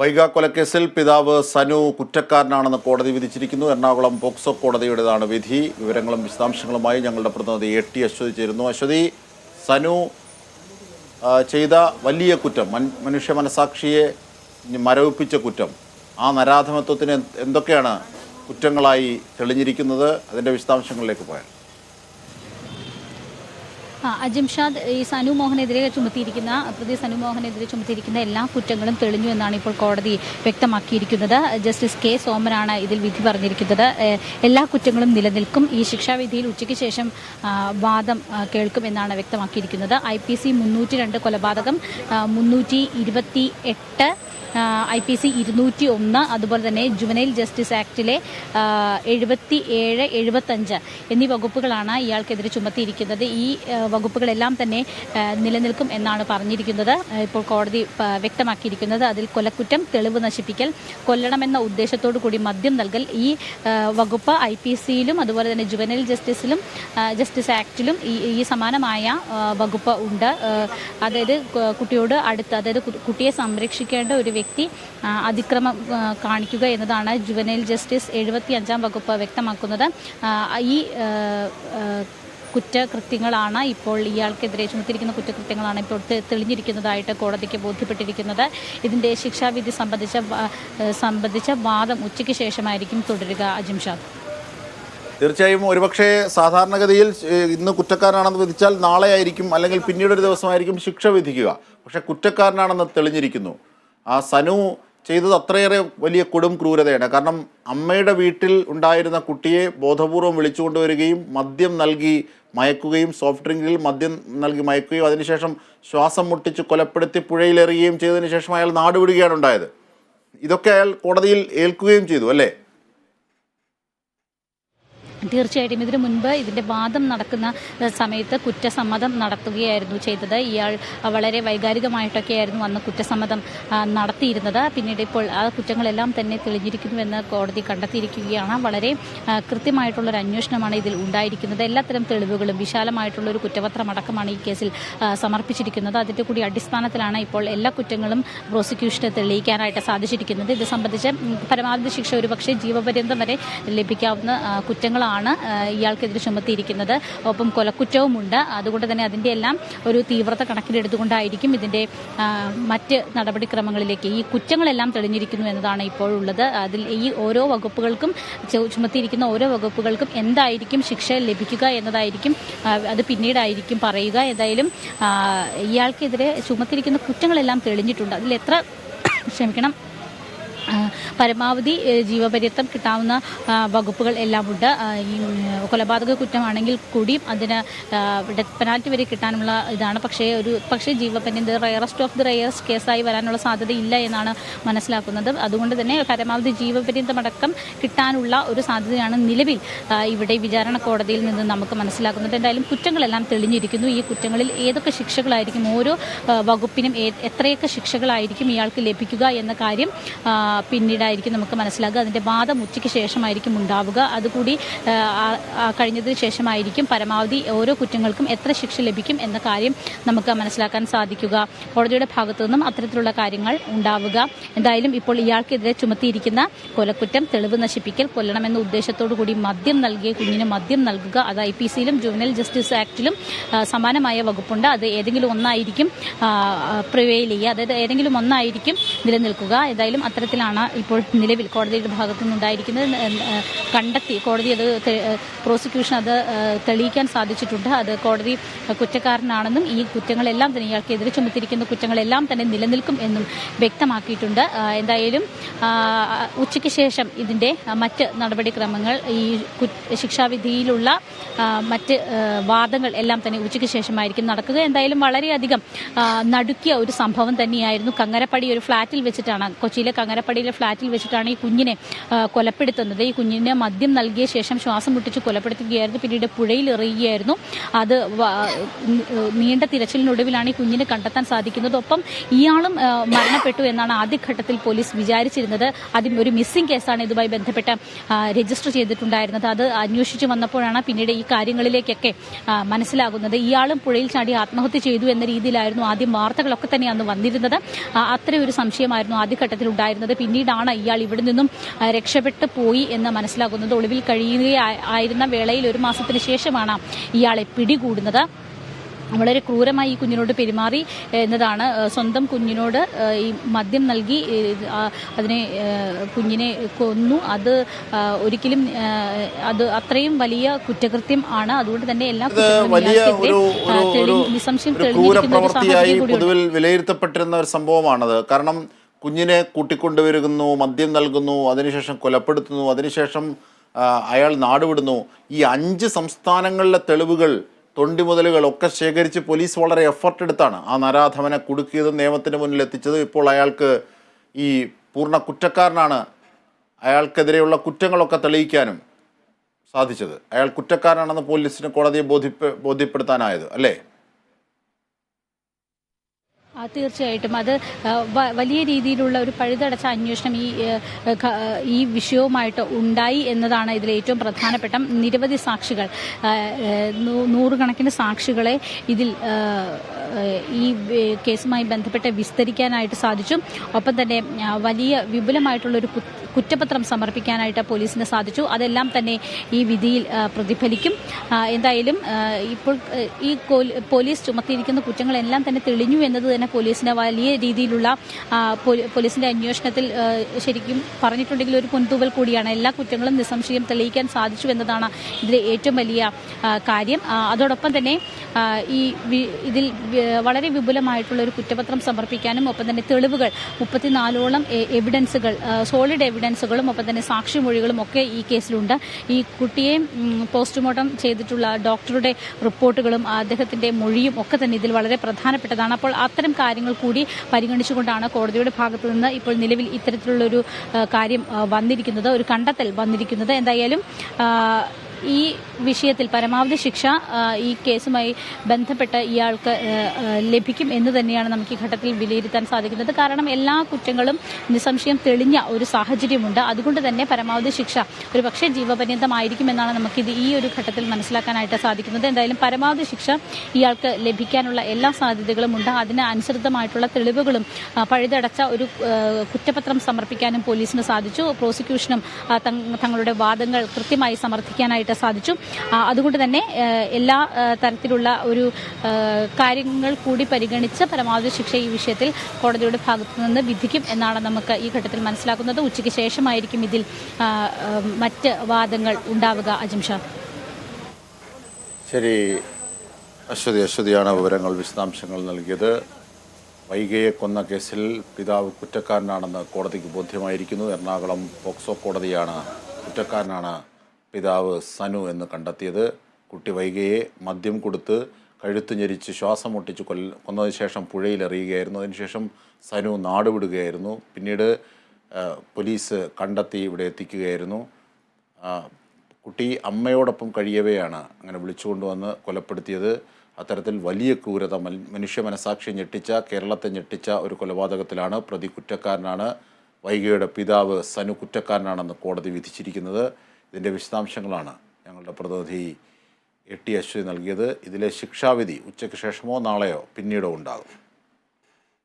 വൈഗ കൊലക്കേസിൽ പിതാവ് സനു കുറ്റക്കാരനാണെന്ന് കോടതി വിധിച്ചിരിക്കുന്നു. എറണാകുളം പോക്സോ കോടതിയുടേതാണ് വിധി. വിവരങ്ങളും വിശദാംശങ്ങളുമായി ഞങ്ങളുടെ പ്രതിനിധി AT അശ്വതി ചേരുന്നു. അശ്വതി, സനു ചെയ്ത വലിയ കുറ്റം, മനുഷ്യ മനസാക്ഷിയെ മരവിപ്പിച്ച കുറ്റം, ആ നരാധമത്വത്തിന് എന്തൊക്കെയാണ് കുറ്റങ്ങളായി തെളിഞ്ഞിരിക്കുന്നത്? അതിൻ്റെ വിശദാംശങ്ങളിലേക്ക് പോയാൽ. അജിംഷാദ്, ഈ സനു മോഹനെതിരെ ചുമത്തിയിരിക്കുന്ന എല്ലാ കുറ്റങ്ങളും തെളിഞ്ഞു എന്നാണ് ഇപ്പോൾ കോടതി വ്യക്തമാക്കിയിരിക്കുന്നത്. ജസ്റ്റിസ് K സോമനാണ് ഇതിൽ വിധി പറഞ്ഞിരിക്കുന്നത്. എല്ലാ കുറ്റങ്ങളും നിലനിൽക്കും. ഈ ശിക്ഷാവിധിയിൽ ഉച്ചയ്ക്ക് ശേഷം വാദം കേൾക്കുമെന്നാണ് വ്യക്തമാക്കിയിരിക്കുന്നത്. IPC 302 കൊലപാതകം, 328 IPC 201, അതുപോലെ തന്നെ ജുവനൈൽ ജസ്റ്റിസ് ആക്ടിലെ 77, 75 എന്നീ വകുപ്പുകളാണ് ഇയാൾക്കെതിരെ ചുമത്തിയിരിക്കുന്നത്. ഈ വകുപ്പുകളെല്ലാം തന്നെ നിലനിൽക്കും എന്നാണ് പറഞ്ഞിരിക്കുന്നത്. ഇപ്പോൾ കോടതി വ്യക്തമാക്കിയിരിക്കുന്നത് അതിൽ കൊലക്കുറ്റം, തെളിവ് നശിപ്പിക്കൽ, കൊല്ലണമെന്ന ഉദ്ദേശത്തോടു കൂടി മദ്യം നൽകൽ, ഈ വകുപ്പ് IPCയിലും അതുപോലെ തന്നെ ജുവനൈൽ ജസ്റ്റിസ് ആക്ടിലും ഈ സമാനമായ വകുപ്പ് ഉണ്ട്. അതായത് കുട്ടിയോട് അടുത്ത്, അതായത് കുട്ടിയെ സംരക്ഷിക്കേണ്ട ഒരു വ്യക്തി അതിക്രമം കാണിക്കുക എന്നതാണ് ജുവനൈൽ ജസ്റ്റിസ് 75 വകുപ്പ് വ്യക്തമാക്കുന്നത്. ഈ കുറ്റകൃത്യങ്ങളാണ് ഇപ്പോൾ ഇയാൾക്കെതിരെ ചുമത്തിയിരിക്കുന്ന കുറ്റകൃത്യങ്ങളാണ് ഇപ്പോൾ തെളിഞ്ഞിരിക്കുന്നതായിട്ട് കോടതിക്ക് ബോധ്യപ്പെട്ടിരിക്കുന്നത്. ഇതിൻ്റെ ശിക്ഷാവിധി സംബന്ധിച്ച വാദം ഉച്ചയ്ക്ക് ശേഷമായിരിക്കും തുടരുക. അജിംഷാദ്, തീർച്ചയായും ഒരുപക്ഷെ സാധാരണഗതിയിൽ ഇന്ന് കുറ്റക്കാരനാണെന്ന് വിധിച്ചാൽ നാളെ ആയിരിക്കും അല്ലെങ്കിൽ പിന്നീടൊരു ദിവസമായിരിക്കും ശിക്ഷ വിധിക്കുക. പക്ഷെ കുറ്റക്കാരനാണെന്ന് തെളിഞ്ഞിരിക്കുന്നു. ആ സനു ചെയ്തത് അത്രയേറെ വലിയ കൊടും ക്രൂരതയാണ്. കാരണം അമ്മയുടെ വീട്ടിൽ ഉണ്ടായിരുന്ന കുട്ടിയെ ബോധപൂർവം വിളിച്ചുകൊണ്ടുവരികയും മദ്യം നൽകി മയക്കുകയും, സോഫ്റ്റ് ഡ്രിങ്കിൽ മദ്യം നൽകി മയക്കുകയും അതിനുശേഷം ശ്വാസം മുട്ടിച്ച് കൊലപ്പെടുത്തി പുഴയിലെറിയുകയും ചെയ്തതിനു ശേഷം അയാൾ നാടുവിടുകയാണ് ഉണ്ടായത്. ഇതൊക്കെ അയാൾ കോടതിയിൽ ഏൽക്കുകയും ചെയ്തു, അല്ലേ? തീർച്ചയായിട്ടും ഇതിനു മുൻപ് ഇതിൻ്റെ വാദം നടക്കുന്ന സമയത്ത് കുറ്റസമ്മതം നടത്തുകയായിരുന്നു ചെയ്തത്. ഇയാൾ വളരെ വൈകാരികമായിട്ടൊക്കെയായിരുന്നു അന്ന് കുറ്റസമ്മതം നടത്തിയിരുന്നത്. പിന്നീട് ഇപ്പോൾ ആ കുറ്റങ്ങളെല്ലാം തന്നെ തെളിഞ്ഞിരിക്കുന്നുവെന്ന് കോടതി കണ്ടെത്തിയിരിക്കുകയാണ്. വളരെ കൃത്യമായിട്ടുള്ളൊരു അന്വേഷണമാണ് ഇതിൽ ഉണ്ടായിരിക്കുന്നത്. എല്ലാത്തരം തെളിവുകളും വിശാലമായിട്ടുള്ളൊരു കുറ്റപത്രമടക്കമാണ് ഈ കേസിൽ സമർപ്പിച്ചിരിക്കുന്നത്. അതിൻ്റെ കൂടി അടിസ്ഥാനത്തിലാണ് ഇപ്പോൾ എല്ലാ കുറ്റങ്ങളും പ്രോസിക്യൂഷന് തെളിയിക്കാനായിട്ട് സാധിച്ചിരിക്കുന്നത്. ഇത് സംബന്ധിച്ച് പരമാവധി ശിക്ഷ ഒരുപക്ഷെ ജീവപര്യന്തം വരെ ലഭിക്കാവുന്ന കുറ്റങ്ങളാണ് ഇയാൾക്കെതിരെ ചുമത്തിയിരിക്കുന്നത്. ഒപ്പം കൊലക്കുറ്റവുമുണ്ട്. അതുകൊണ്ട് തന്നെ അതിൻ്റെ എല്ലാം ഒരു തീവ്രത കണക്കിലെടുത്തുകൊണ്ടായിരിക്കും ഇതിൻ്റെ മറ്റ് നടപടിക്രമങ്ങളിലേക്ക്. ഈ കുറ്റങ്ങളെല്ലാം തെളിഞ്ഞിരിക്കുന്നു എന്നതാണ് ഇപ്പോഴുള്ളത്. അതിൽ ഈ ഓരോ വകുപ്പുകൾക്കും ചുമത്തിയിരിക്കുന്ന ഓരോ വകുപ്പുകൾക്കും എന്തായിരിക്കും ശിക്ഷ ലഭിക്കുക എന്നതായിരിക്കും അത് പിന്നീടായിരിക്കും പറയുക. ഏതായാലും ഇയാൾക്കെതിരെ ചുമത്തിയിരിക്കുന്ന കുറ്റങ്ങളെല്ലാം തെളിഞ്ഞിട്ടുണ്ട്. അതിൽ പരമാവധി ജീവപര്യന്തം കിട്ടാവുന്ന വകുപ്പുകൾ എല്ലാം ഉണ്ട്. ഈ കൊലപാതക കുറ്റമാണെങ്കിൽ കൂടിയും അതിന് ഡെത്ത് പെനാൽറ്റി വരെ കിട്ടാനുള്ള ഇതാണ്. പക്ഷേ ജീവപര്യന്തം റയറസ്റ്റ് ഓഫ് ദി റയറസ്റ്റ് കേസായി വരാനുള്ള സാധ്യതയില്ല എന്നാണ് മനസ്സിലാക്കുന്നത്. അതുകൊണ്ട് തന്നെ പരമാവധി ജീവപര്യന്തമടക്കം കിട്ടാനുള്ള ഒരു സാധ്യതയാണ് നിലവിൽ ഇവിടെ വിചാരണ കോടതിയിൽ നിന്ന് നമുക്ക് മനസ്സിലാക്കുന്നത്. എന്തായാലും കുറ്റങ്ങളെല്ലാം തെളിഞ്ഞിരിക്കുന്നു. ഈ കുറ്റങ്ങളിൽ ഏതൊക്കെ ശിക്ഷകളായിരിക്കും, ഓരോ വകുപ്പിനും എത്രയൊക്കെ ശിക്ഷകളായിരിക്കും ഇയാൾക്ക് ലഭിക്കുക എന്ന കാര്യം പിന്നീടായിരിക്കും നമുക്ക് മനസ്സിലാക്കുക. അതിൻ്റെ വാദം ഉച്ചയ്ക്ക് ശേഷമായിരിക്കും ഉണ്ടാവുക. അതുകൂടി കഴിഞ്ഞതിന് ശേഷമായിരിക്കും പരമാവധി ഓരോ കുറ്റങ്ങൾക്കും എത്ര ശിക്ഷ ലഭിക്കും എന്ന കാര്യം നമുക്ക് മനസ്സിലാക്കാൻ സാധിക്കുക. കോടതിയുടെ ഭാഗത്തു നിന്നും അത്തരത്തിലുള്ള കാര്യങ്ങൾ ഉണ്ടാവുക. എന്തായാലും ഇപ്പോൾ ഇയാൾക്കെതിരെ ചുമത്തിയിരിക്കുന്ന കൊലക്കുറ്റം, തെളിവ് നശിപ്പിക്കൽ, കൊല്ലണമെന്ന ഉദ്ദേശത്തോടു കൂടി മദ്യം നൽകിയ കുഞ്ഞിന് മദ്യം നൽകുക, അത് IPCയിലും ജുവനൈൽ ജസ്റ്റിസ് ആക്ടിലും സമാനമായ വകുപ്പുണ്ട്. അത് ഏതെങ്കിലും ഒന്നായിരിക്കും പ്രിവെയിൽ ചെയ്യുക, അതായത് ഏതെങ്കിലും ഒന്നായിരിക്കും നിലനിൽക്കുക. ഏതായാലും അത്തരത്തിലാണ് ഇപ്പോൾ നിലവിൽ കോടതിയുടെ ഭാഗത്തു നിന്നുണ്ടായിരിക്കുന്നത്. കോടതി അത് പ്രോസിക്യൂഷൻ അത് തെളിയിക്കാൻ സാധിച്ചിട്ടുണ്ട്. അത് കോടതി കുറ്റക്കാരനാണെന്നും ഈ കുറ്റങ്ങളെല്ലാം തന്നെ ഇയാൾക്കെതിരെ ചുമത്തിയിരിക്കുന്ന കുറ്റങ്ങളെല്ലാം തന്നെ നിലനിൽക്കും എന്നും വ്യക്തമാക്കിയിട്ടുണ്ട്. എന്തായാലും ഉച്ചയ്ക്ക് ശേഷം ഇതിൻ്റെ മറ്റ് നടപടിക്രമങ്ങൾ, ഈ ശിക്ഷാവിധിയിലുള്ള മറ്റ് വാദങ്ങൾ എല്ലാം തന്നെ ഉച്ചയ്ക്ക് ശേഷമായിരിക്കും നടക്കുക. എന്തായാലും വളരെയധികം നടുക്കിയ ഒരു സംഭവം തന്നെയായിരുന്നു. കങ്ങരപ്പടി ഒരു ഫ്ളാറ്റിൽ വെച്ചിട്ടാണ്, കൊച്ചിയിലെ കങ്ങരപ്പടി കല്ലുപ്പടിയിലെ ഫ്ളാറ്റിൽ വെച്ചിട്ടാണ് ഈ കുഞ്ഞിനെ കൊലപ്പെടുത്തുന്നത്. ഈ കുഞ്ഞിന് മദ്യം നൽകിയ ശേഷം ശ്വാസം മുട്ടിച്ച് കൊലപ്പെടുത്തുകയായിരുന്നു. പിന്നീട് പുഴയിൽ എറിയുകയായിരുന്നു. അത് നീണ്ട തിരച്ചിലിനൊടുവിലാണ് ഈ കുഞ്ഞിനെ കണ്ടെത്താൻ സാധിക്കുന്നത്. ഒപ്പം ഇയാളും മരണപ്പെട്ടു എന്നാണ് ആദ്യഘട്ടത്തിൽ പോലീസ് വിചാരിച്ചിരുന്നത്. ആദ്യം ഒരു മിസ്സിംഗ് കേസാണ് ഇതുമായി ബന്ധപ്പെട്ട് രജിസ്റ്റർ ചെയ്തിട്ടുണ്ടായിരുന്നത്. അത് അന്വേഷിച്ചു വന്നപ്പോഴാണ് പിന്നീട് ഈ കാര്യങ്ങളിലേക്കൊക്കെ മനസ്സിലാകുന്നത്. ഇയാളും പുഴയിൽ ചാടി ആത്മഹത്യ ചെയ്തു എന്ന രീതിയിലായിരുന്നു ആദ്യം വാർത്തകളൊക്കെ തന്നെ അന്ന് വന്നിരുന്നത്. അത്രയൊരു സംശയമായിരുന്നു ആദ്യഘട്ടത്തിൽ ഉണ്ടായിരുന്നത്. പിന്നീടാണ് ഇയാൾ ഇവിടെ നിന്നും രക്ഷപ്പെട്ടു പോയി എന്ന് മനസ്സിലാകുന്നത്. ഒളിവിൽ കഴിയുകയായിരുന്ന വേളയിൽ 1 മാസത്തിന് ശേഷമാണ് ഇയാളെ പിടികൂടുന്നത്. വളരെ ക്രൂരമായി ഈ കുഞ്ഞിനോട് പെരുമാറി എന്നതാണ്. സ്വന്തം കുഞ്ഞിനോട് ഈ മദ്യം നൽകി അതിനെ കുഞ്ഞിനെ കൊന്നു. അത് ഒരിക്കലും അത് അത്രയും വലിയ കുറ്റകൃത്യം ആണ്. അതുകൊണ്ട് തന്നെ എല്ലാ നിസ്സംശയം പൊതുവിൽ വിലയിരുത്തപ്പെട്ടിരുന്ന ഒരു സംഭവമാണത്. കാരണം കുഞ്ഞിനെ കൂട്ടിക്കൊണ്ടുവരുന്നു, മദ്യം നൽകുന്നു, അതിനുശേഷം കൊലപ്പെടുത്തുന്നു, അതിനുശേഷം അയാൾ നാടുവിടുന്നു. ഈ 5 സംസ്ഥാനങ്ങളിലെ തെളിവുകൾ, തൊണ്ടിമുതലുകളൊക്കെ ശേഖരിച്ച് പോലീസ് വളരെ എഫർട്ട് എടുത്താണ് ആ നരാധമനെ കുടുക്കിയതും നിയമത്തിന് മുന്നിൽ എത്തിച്ചത്. ഇപ്പോൾ അയാൾക്ക് ഈ പൂർണ്ണ കുറ്റക്കാരനാണ്, അയാൾക്കെതിരെയുള്ള കുറ്റങ്ങളൊക്കെ തെളിയിക്കാനും സാധിച്ചത്. അയാൾ കുറ്റക്കാരനാണെന്ന് പോലീസിന് കോടതിയെ ബോധ്യപ്പെടുത്താനായത് അല്ലേ? തീർച്ചയായിട്ടും അത് വലിയ രീതിയിലുള്ള ഒരു പഴുതടച്ച അന്വേഷണം ഈ വിഷയവുമായിട്ട് ഉണ്ടായി എന്നതാണ് ഇതിൽ ഏറ്റവും പ്രധാനപ്പെട്ട. നിരവധി സാക്ഷികൾ, 100 കണക്കിന് സാക്ഷികളെ ഇതിൽ ഈ കേസുമായി ബന്ധപ്പെട്ട് വിസ്തരിക്കാനായിട്ട് സാധിച്ചു. ഒപ്പം തന്നെ വലിയ വിപുലമായിട്ടുള്ളൊരു കുറ്റപത്രം സമർപ്പിക്കാനായിട്ട് പോലീസിന് സാധിച്ചു. അതെല്ലാം തന്നെ ഈ വിധിയിൽ പ്രതിഫലിക്കും. എന്തായാലും ഇപ്പോൾ ഈ പോലീസ് ചുമത്തിയിരിക്കുന്ന കുറ്റങ്ങളെല്ലാം തന്നെ തെളിഞ്ഞു എന്നത് തന്നെ പോലീസിന് വലിയ രീതിയിലുള്ള പോലീസിന്റെ അന്വേഷണത്തിൽ ശരിക്കും പറഞ്ഞിട്ടുണ്ടെങ്കിൽ ഒരു പൊൻതൂവൽ കൂടിയാണ്. എല്ലാ കുറ്റങ്ങളും നിസ്സംശയം തെളിയിക്കാൻ സാധിച്ചു എന്നതാണ് ഇതിലെ ഏറ്റവും വലിയ കാര്യം. അതോടൊപ്പം തന്നെ ഇതിൽ വളരെ വിപുലമായിട്ടുള്ള ഒരു കുറ്റപത്രം സമർപ്പിക്കാനും ഒപ്പം തന്നെ തെളിവുകൾ 34ഓളം എവിഡൻസുകൾ, സോളിഡ് എവിഡൻസുകളും ഒപ്പം തന്നെ സാക്ഷിമൊഴികളും ഒക്കെ ഈ കേസിലുണ്ട്. ഈ കുട്ടിയെ പോസ്റ്റ്മോർട്ടം ചെയ്തിട്ടുള്ള ഡോക്ടറുടെ റിപ്പോർട്ടുകളും അദ്ദേഹത്തിന്റെ മൊഴിയും ഒക്കെ തന്നെ ഇതിൽ വളരെ പ്രധാനപ്പെട്ടതാണ്. അപ്പോൾ അത്തരം കാര്യങ്ങൾ കൂടി പരിഗണിച്ചുകൊണ്ടാണ് കോടതിയുടെ ഭാഗത്തു നിന്ന് ഇപ്പോൾ നിലവിൽ ഇത്തരത്തിലുള്ളൊരു കാര്യം വന്നിരിക്കുന്നത്, ഒരു കണ്ടെത്തൽ വന്നിരിക്കുന്നത്. എന്തായാലും ഈ വിഷയത്തിൽ പരമാവധി ശിക്ഷ ഈ കേസുമായി ബന്ധപ്പെട്ട് ഇയാൾക്ക് ലഭിക്കും എന്ന് തന്നെയാണ് നമുക്ക് ഈ ഘട്ടത്തിൽ വിലയിരുത്താൻ സാധിക്കുന്നത്. കാരണം എല്ലാ കുറ്റങ്ങളും നിസ്സംശയം തെളിഞ്ഞ ഒരു സാഹചര്യമുണ്ട്. അതുകൊണ്ട് തന്നെ പരമാവധി ശിക്ഷ ഒരു പക്ഷേ ജീവപര്യന്തമായിരിക്കുമെന്നാണ് നമുക്കിത് ഈ ഒരു ഘട്ടത്തിൽ മനസ്സിലാക്കാനായിട്ട് സാധിക്കുന്നത്. എന്തായാലും പരമാവധി ശിക്ഷ ഇയാൾക്ക് ലഭിക്കാനുള്ള എല്ലാ സാധ്യതകളും ഉണ്ട്. അതിന് അനുസൃതമായിട്ടുള്ള തെളിവുകളും പഴുതടച്ച ഒരു കുറ്റപത്രം സമർപ്പിക്കാനും പോലീസിന് സാധിച്ചു. പ്രോസിക്യൂഷനും തങ്ങളുടെ വാദങ്ങൾ കൃത്യമായി സമർത്ഥിക്കാനായിട്ട് സാധിച്ചു. അതുകൊണ്ട് തന്നെ എല്ലാ തരത്തിലുള്ള ഒരു കാര്യങ്ങൾ കൂടി പരിഗണിച്ച് പരമാവധി ശിക്ഷ ഈ വിഷയത്തിൽ കോടതിയുടെ ഭാഗത്തു നിന്ന് വിധിക്കും എന്നാണ് നമുക്ക് ഈ ഘട്ടത്തിൽ മനസ്സിലാക്കുന്നത്. ഉച്ചയ്ക്ക് ശേഷമായിരിക്കും ഇതിൽ മറ്റ് വാദങ്ങൾ ഉണ്ടാവുക. അജിംഷാ. ശരി, അശ്വതിയാണ് വിവരങ്ങൾ, വിശദാംശങ്ങൾ നൽകിയത്. വൈഗയെ കൊന്ന കേസിൽ പിതാവ് കുറ്റക്കാരനാണെന്ന് കോടതിക്ക് ബോധ്യമായിരിക്കുന്നു. എറണാകുളം പോക്സോ കോടതിയാണ് കുറ്റക്കാരനാണ് പിതാവ് സനു എന്ന് കണ്ടെത്തിയത്. കുട്ടി വൈഗയെ മദ്യം കൊടുത്ത് കഴുത്ത് ഞെരിച്ച് ശ്വാസം മുട്ടിച്ച് കൊന്നതിന് ശേഷം പുഴയിലെറിയുകയായിരുന്നു. അതിനുശേഷം സനു നാടുവിടുകയായിരുന്നു. പിന്നീട് പോലീസ് കണ്ടെത്തി ഇവിടെ എത്തിക്കുകയായിരുന്നു. കുട്ടി അമ്മയോടൊപ്പം കഴിയവെയാണ് അങ്ങനെ വിളിച്ചുകൊണ്ടുവന്ന് കൊലപ്പെടുത്തിയത്. അത്തരത്തിൽ വലിയ ക്രൂരത, മനുഷ്യ മനസാക്ഷിയെ ഞെട്ടിച്ച, കേരളത്തെ ഞെട്ടിച്ച ഒരു കൊലപാതകത്തിലാണ് പ്രതി കുറ്റക്കാരനാണ്. വൈഗയുടെ പിതാവ് സനു കുറ്റക്കാരനാണെന്ന് കോടതി വിധിച്ചിരിക്കുന്നത്. ഇതിൻ്റെ വിശദാംശങ്ങളാണ് ഞങ്ങളുടെ പ്രതിനിധി എ ടി അശ്വതി നൽകിയത്. ഇതിലെ ശിക്ഷാവിധി ഉച്ചയ്ക്ക് ശേഷമോ നാളെയോ പിന്നീടോ ഉണ്ടാകും.